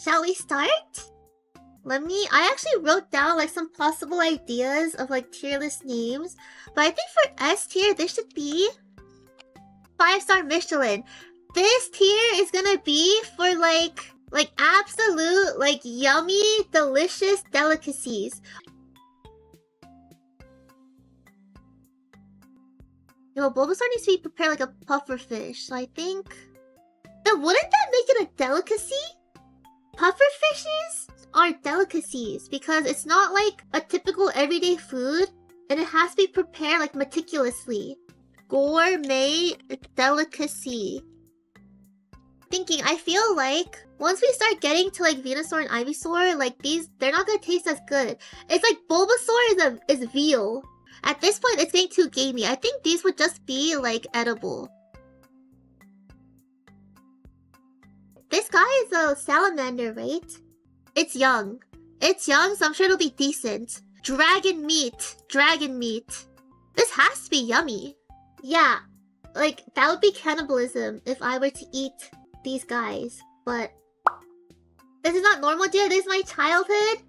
Shall we start? I actually wrote down like some possible ideas of like tier list names. But I think for S tier, this should be 5-star Michelin. This tier is gonna be for like absolute like yummy, delicious delicacies. Yo, Bulbasaur needs to be prepared like a puffer fish, so I think... Then wouldn't that make it a delicacy? Puffer fishes are delicacies because it's not like a typical everyday food and it has to be prepared like meticulously. Gourmet delicacy. I feel like once we start getting to like Venusaur and Ivysaur, like they're not gonna taste as good. It's like Bulbasaur is veal. At this point, it's getting too gamey. I think these would just be like edible. This guy is a salamander, right? It's young. It's young, so I'm sure it'll be decent. Dragon meat. Dragon meat. This has to be yummy. Yeah. Like, that would be cannibalism if I were to eat these guys. But this is not normal, dude. This is my childhood.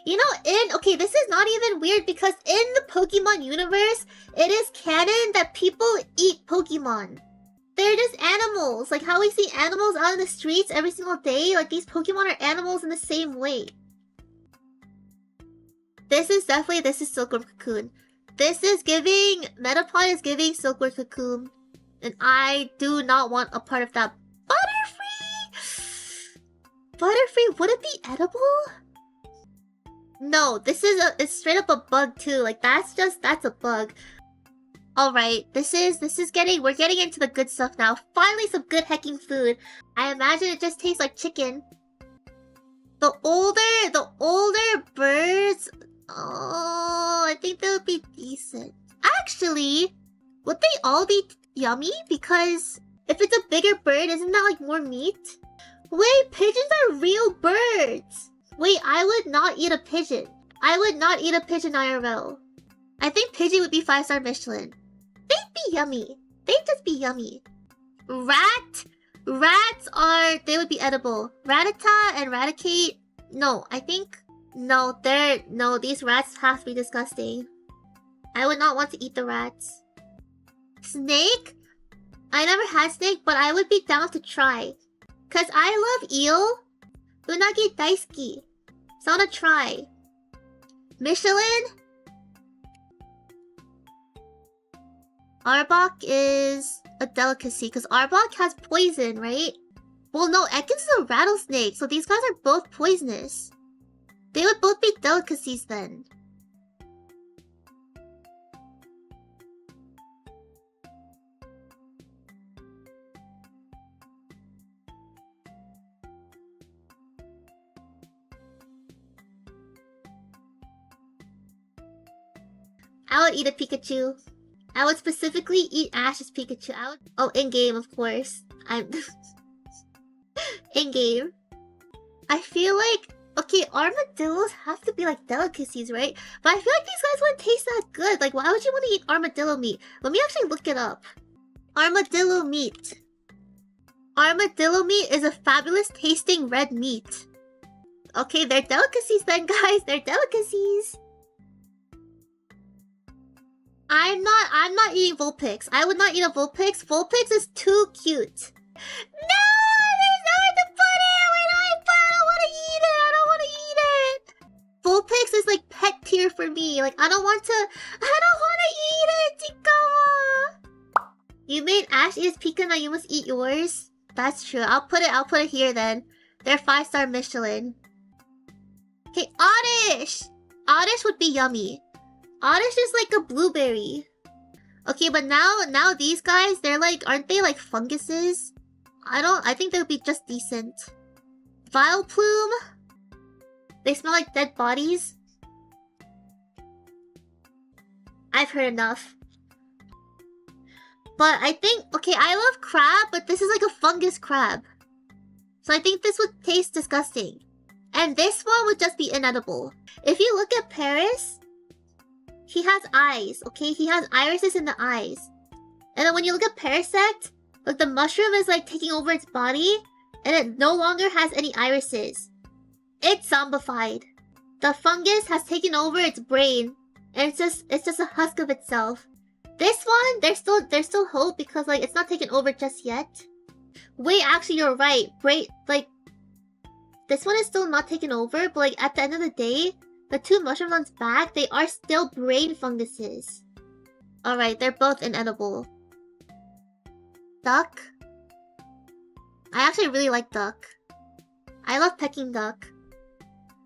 You know, okay, this is not even weird because in the Pokemon universe, it is canon that people eat Pokemon. They're just animals. Like how we see animals out in the streets every single day. Like these Pokemon are animals in the same way. This is Silkworm Cocoon. This is giving... Metapod is giving Silkworm Cocoon. And I do not want a part of that. Butterfree! Butterfree, would it be edible? No, it's straight up a bug too. Like that's a bug. Alright, we're getting into the good stuff now. Finally some good hecking food. I imagine it just tastes like chicken. The older birds, oh, I think they would be decent. Actually, would they all be yummy? Because if it's a bigger bird, isn't that like more meat? Wait, pigeons are real birds! Wait, I would not eat a pigeon. I would not eat a pigeon IRL. I think pigeon would be 5-star Michelin. They'd be yummy. They'd just be yummy. Rats they would be edible. Rattata and Raticate, no, I think, no, these rats have to be disgusting. I would not want to eat the rats. Snake? I never had snake, but I would be down to try. Cause I love eel. Unagi daisuki. So I wanna try. Michelin? Arbok is a delicacy because Arbok has poison, right? Well, no, Ekans is a rattlesnake, so these guys are both poisonous. They would both be delicacies then. I would eat a Pikachu. I would specifically eat Ash's Pikachu. Oh, in-game, of course. In-game. I feel like... Okay, armadillos have to be like delicacies, right? But I feel like these guys wouldn't taste that good. Like, why would you want to eat armadillo meat? Let me actually look it up. Armadillo meat. Armadillo meat is a fabulous tasting red meat. Okay, they're delicacies then, guys. They're delicacies. I'm not eating Vulpix. I would not eat a Vulpix. Vulpix is too cute. No! There's nowhere to put it! Where do I put it? I don't want to eat it! I don't want to eat it! Vulpix is like pet tier for me. Like, I don't want to eat it! Chikawa! You made Ash eat his Pika, now you must eat yours. That's true. I'll put it here then. They're 5-star Michelin. Okay, Oddish! Oddish would be yummy. Oddish is like a blueberry. Okay, but now these guys, they're like, aren't they like funguses? I think they would be just decent. Vileplume? They smell like dead bodies? I've heard enough. But I think, okay, I love crab, but this is like a fungus crab. So I think this would taste disgusting. And this one would just be inedible. If you look at Paris, he has eyes, okay? He has irises in the eyes. And then when you look at Parasect, like the mushroom is like taking over its body. and it no longer has any irises. It's zombified. The fungus has taken over its brain, and it's just a husk of itself. This one, there's still hope because like it's not taken over just yet. Wait, actually you're right. Brain, like this one is still not taken over, but like at the end of the day, the two mushrooms on its back, they are still brain funguses. Alright, they're both inedible. Duck. I actually really like duck. I love Peking duck.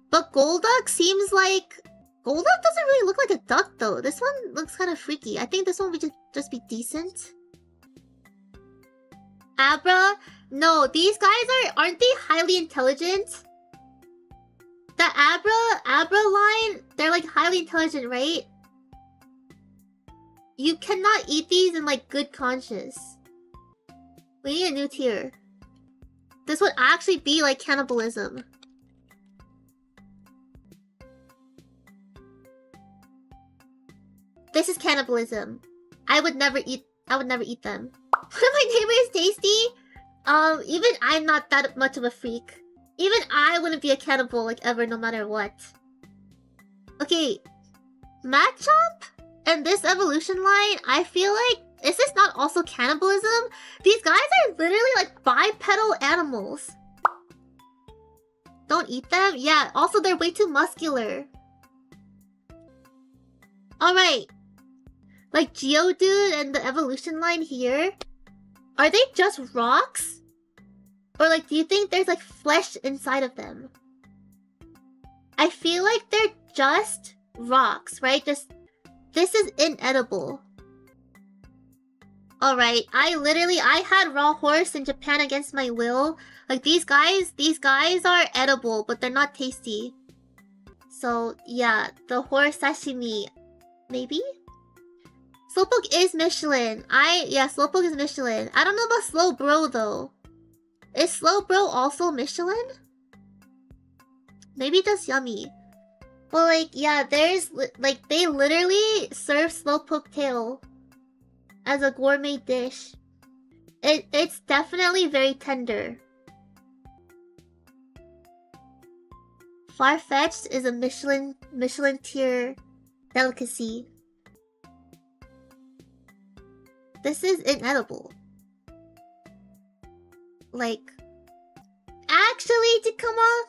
But Golduck seems like... Golduck doesn't really look like a duck though. This one looks kind of freaky. I think this one would just be decent. Abra? No, these guys aren't they highly intelligent? The Abra line, they're like highly intelligent, right? You cannot eat these in like good conscience. We need a new tier. This would actually be like cannibalism. This is cannibalism. I would never eat them. My neighbor is tasty. Even I'm not that much of a freak. Even I wouldn't be a cannibal like ever, no matter what. Okay, Machamp and this evolution line, I feel like, is this not also cannibalism? These guys are literally like bipedal animals. Don't eat them? Yeah, also they're way too muscular. Alright. Like Geodude and the evolution line here, are they just rocks? Or like, do you think there's like flesh inside of them? I feel like they're just rocks, right? This is inedible. Alright, I had raw horse in Japan against my will. Like these guys are edible, but they're not tasty. So yeah, the horse sashimi, maybe? Slowpoke is Michelin. Yeah, Slowpoke is Michelin. I don't know about Slowbro though. Is Slowbro also Michelin? Maybe just yummy. But like, yeah, there's like they literally serve Slowpoke tail as a gourmet dish. It's definitely very tender. Farfetch'd is a Michelin tier delicacy. This is inedible. Like, actually, Chikama,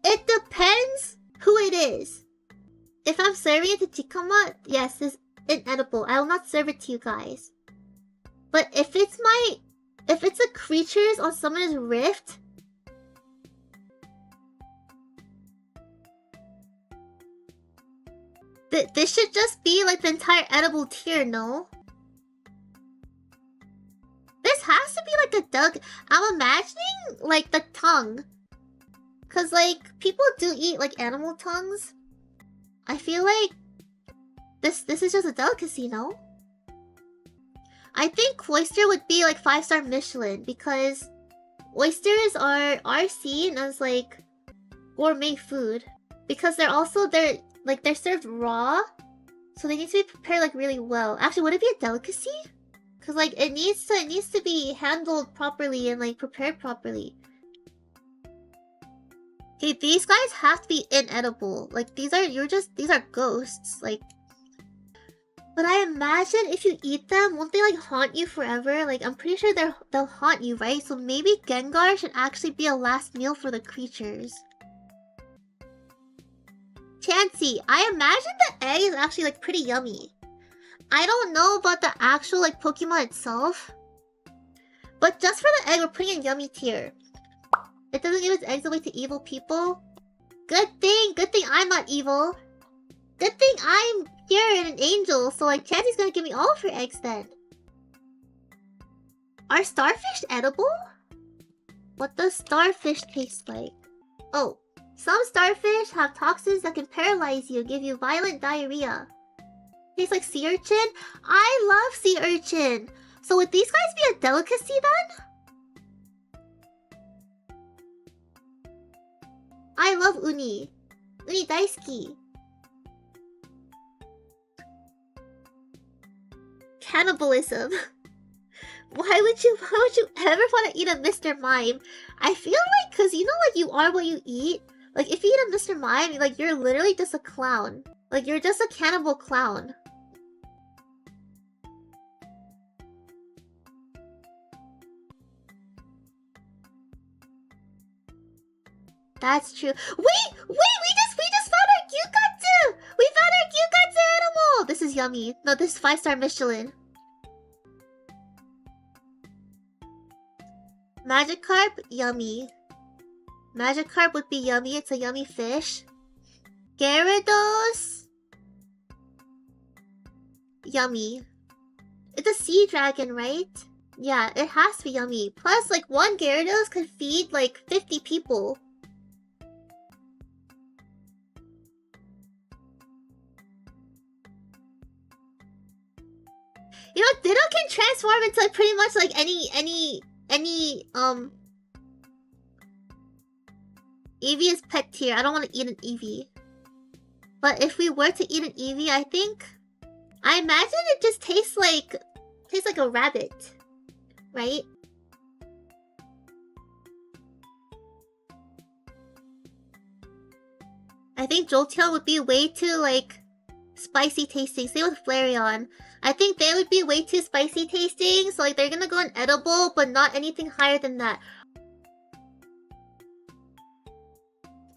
it depends who it is. If I'm serving it to Chikama, yes, it's inedible. I will not serve it to you guys. But if it's the creatures on Summoner's Rift, this should just be like the entire edible tier, no? This has to be like a duck. I'm imagining like the tongue. Cause like people do eat like animal tongues. I feel like this is just a delicacy, no? I think oyster would be like 5-star Michelin because oysters are seen as like gourmet food. Because they're served raw. So they need to be prepared like really well. Actually, would it be a delicacy? Cause like it needs to be handled properly and like prepared properly. Okay, these guys have to be inedible. Like these are ghosts. Like, but I imagine if you eat them, won't they like haunt you forever? Like I'm pretty sure they'll haunt you, right? So maybe Gengar should actually be a last meal for the creatures. Chansey, I imagine the egg is actually like pretty yummy. I don't know about the actual like Pokemon itself, but just for the egg, we're putting in yummy tier. It doesn't give its eggs away to evil people. Good thing I'm not evil. Good thing I'm pure and an angel, so like Chansey's gonna give me all of her eggs then. Are starfish edible? What does starfish taste like? Oh, some starfish have toxins that can paralyze you, give you violent diarrhea. Tastes like sea urchin? I love sea urchin! So would these guys be a delicacy then? I love uni. Uni daisuki. Cannibalism. Why would you ever want to eat a Mr. Mime? I feel like, cause you know, like, you are what you eat. Like, if you eat a Mr. Mime, like, you're literally just a clown. Like, you're just a cannibal clown. That's true. Wait! We just found our Gyukatsu! We found our Gyukatsu animal! This is yummy. No, this is 5-star Michelin. Magikarp, yummy. Magikarp would be yummy. It's a yummy fish. Gyarados, yummy. It's a sea dragon, right? Yeah, it has to be yummy. Plus, like, one Gyarados could feed, like, 50 people. You know, Ditto can transform into, like, pretty much, like, any Eevee's pet tier. I don't want to eat an Eevee. But if we were to eat an Eevee, I imagine it just tastes like a rabbit, right? I think Jolteon would be way too, like, spicy tasting. Same with Flareon. I think they would be way too spicy tasting, so, like, they're gonna go inedible, but not anything higher than that.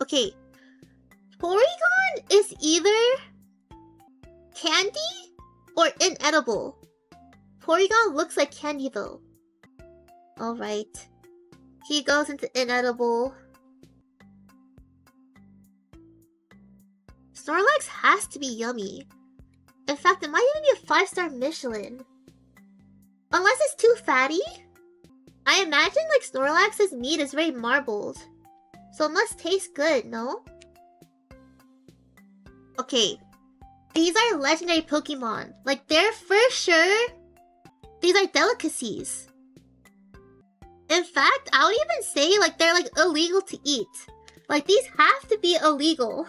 Okay. Porygon is either candy or inedible. Porygon looks like candy, though. Alright. He goes into inedible. Snorlax has to be yummy. In fact, it might even be a 5-star Michelin. Unless it's too fatty? I imagine, like, Snorlax's meat is very marbled. So it must taste good, no? Okay. These are legendary Pokemon. Like, they're for sure... These are delicacies. In fact, I would even say, like, they're, like, illegal to eat. Like, these have to be illegal.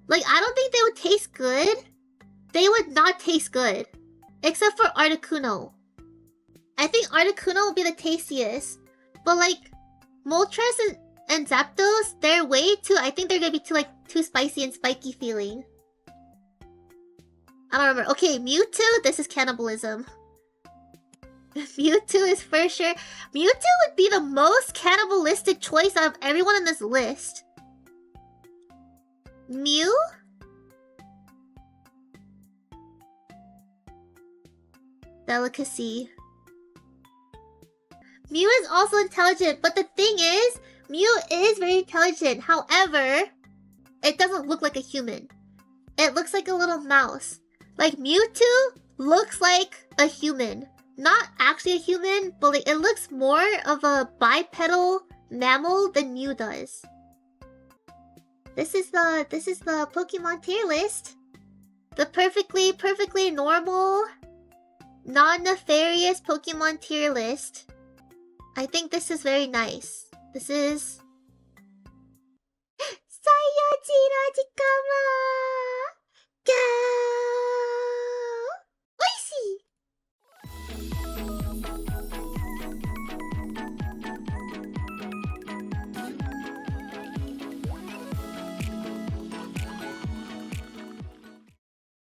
Like, I don't think they would taste good. They would not taste good. Except for Articuno. I think Articuno would be the tastiest. But, like, Moltres and Zapdos, they're way too... I think they're gonna be too spicy and spiky feeling. I don't remember. Okay, Mewtwo, this is cannibalism. Mewtwo is for sure... Mewtwo would be the most cannibalistic choice out of everyone on this list. Mew? Delicacy. Mew is also intelligent, but the thing is, Mew is very intelligent. However, it doesn't look like a human. It looks like a little mouse. Like, Mewtwo looks like a human. Not actually a human, but like, it looks more of a bipedal mammal than Mew does. This is the Pokemon tier list. The perfectly normal, non-nefarious Pokemon tier list. I think this is very nice. This is